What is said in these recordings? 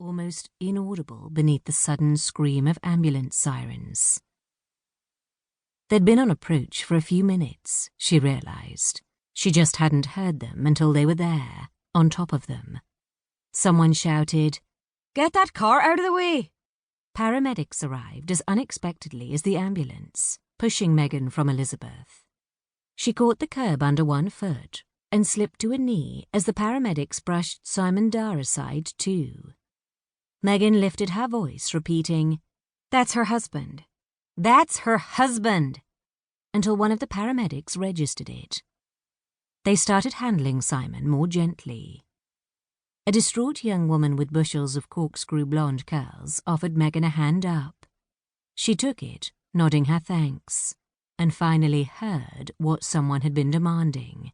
almost inaudible beneath the sudden scream of ambulance sirens. They'd been on approach for a few minutes, she realized. She just hadn't heard them until they were there, on top of them. Someone shouted, "Get that car out of the way!" Paramedics arrived as unexpectedly as the ambulance, pushing Megan from Elizabeth. She caught the curb under one foot and slipped to a knee as the paramedics brushed Simon Darr aside too. Megan lifted her voice, repeating, "That's her husband. That's her husband!" until one of the paramedics registered it. They started handling Simon more gently. A distraught young woman with bushels of corkscrew blonde curls offered Megan a hand up. She took it, nodding her thanks, and finally heard what someone had been demanding.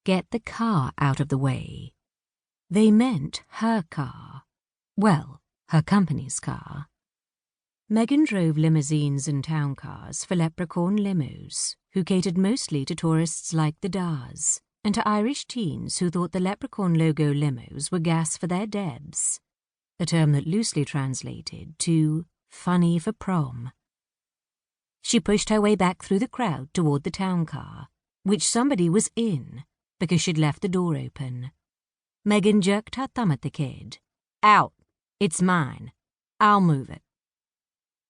Get the car out of the way. They meant her car. Well, her company's car. Megan drove limousines and town cars for Leprechaun Limos, who catered mostly to tourists like the Darrs, and to Irish teens who thought the Leprechaun logo limos were gas for their debs, a term that loosely translated to funny for prom. She pushed her way back through the crowd toward the town car, which somebody was in because she'd left the door open. Megan jerked her thumb at the kid. "Out! It's mine. I'll move it."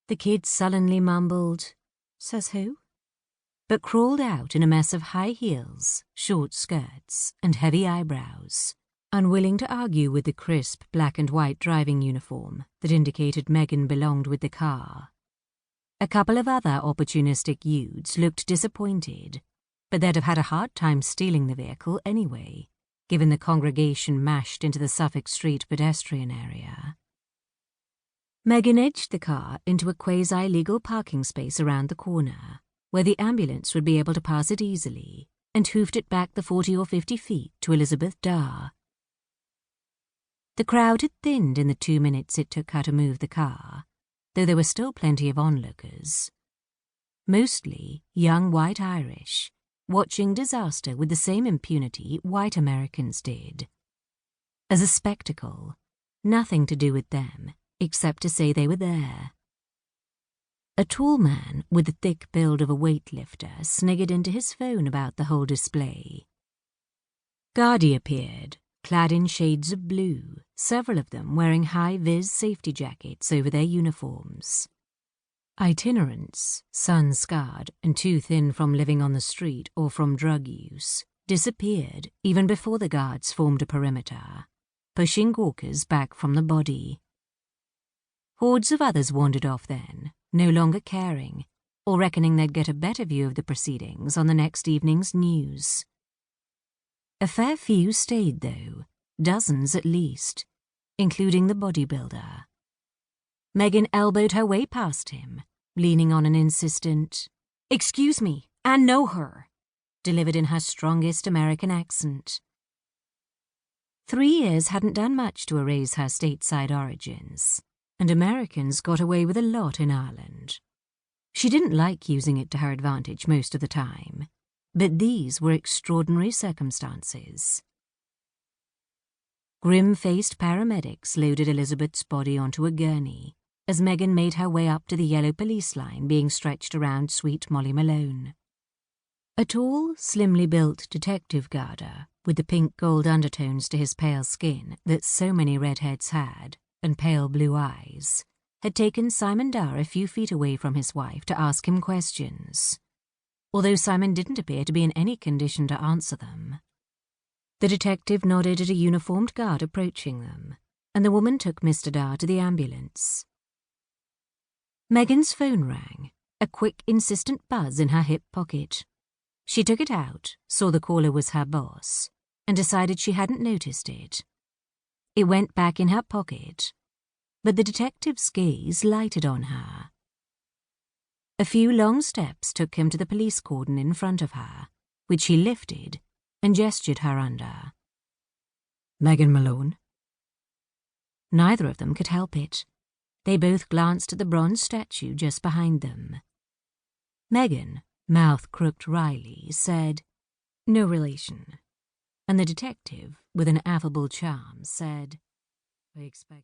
The kid sullenly mumbled, "Says who?" but crawled out in a mess of high heels, short skirts, and heavy eyebrows, unwilling to argue with the crisp black and white driving uniform that indicated Megan belonged with the car. A couple of other opportunistic youths looked disappointed, but they'd have had a hard time stealing the vehicle anyway, given the congregation mashed into the Suffolk Street pedestrian area. Megan edged the car into a quasi-legal parking space around the corner, where the ambulance would be able to pass it easily, and hoofed it back the 40 or 50 feet to Elizabeth Darr. The crowd had thinned in the 2 minutes it took her to move the car, though there were still plenty of onlookers. Mostly young white Irish, watching disaster with the same impunity white Americans did. As a spectacle, nothing to do with them, except to say they were there. A tall man with the thick build of a weightlifter sniggered into his phone about the whole display. Garda appeared, clad in shades of blue, several of them wearing high-vis safety jackets over their uniforms. Itinerants, sun-scarred and too thin from living on the street or from drug use, disappeared even before the guards formed a perimeter, pushing gawkers back from the body. Hordes of others wandered off then, no longer caring, or reckoning they'd get a better view of the proceedings on the next evening's news. A fair few stayed, though, dozens at least, including the bodybuilder. Megan elbowed her way past him, leaning on an insistent, "Excuse me, I know her," delivered in her strongest American accent. 3 years hadn't done much to erase her stateside origins, and Americans got away with a lot in Ireland. She didn't like using it to her advantage most of the time, but these were extraordinary circumstances. Grim-faced paramedics loaded Elizabeth's body onto a gurney as Megan made her way up to the yellow police line being stretched around sweet Molly Malone. A tall, slimly built detective Garda, with the pink-gold undertones to his pale skin that so many redheads had, and pale blue eyes, had taken Simon Darr a few feet away from his wife to ask him questions, although Simon didn't appear to be in any condition to answer them. The detective nodded at a uniformed guard approaching them, and the woman took Mr. Darr to the ambulance. Megan's phone rang, a quick, insistent buzz in her hip pocket. She took it out, saw the caller was her boss, and decided she hadn't noticed it. It went back in her pocket, but the detective's gaze lighted on her. A few long steps took him to the police cordon in front of her, which he lifted and gestured her under. "Megan Malone?" Neither of them could help it. They both glanced at the bronze statue just behind them. Megan, mouth crooked wryly, said, "No relation." And the detective, with an affable charm, said, "I expect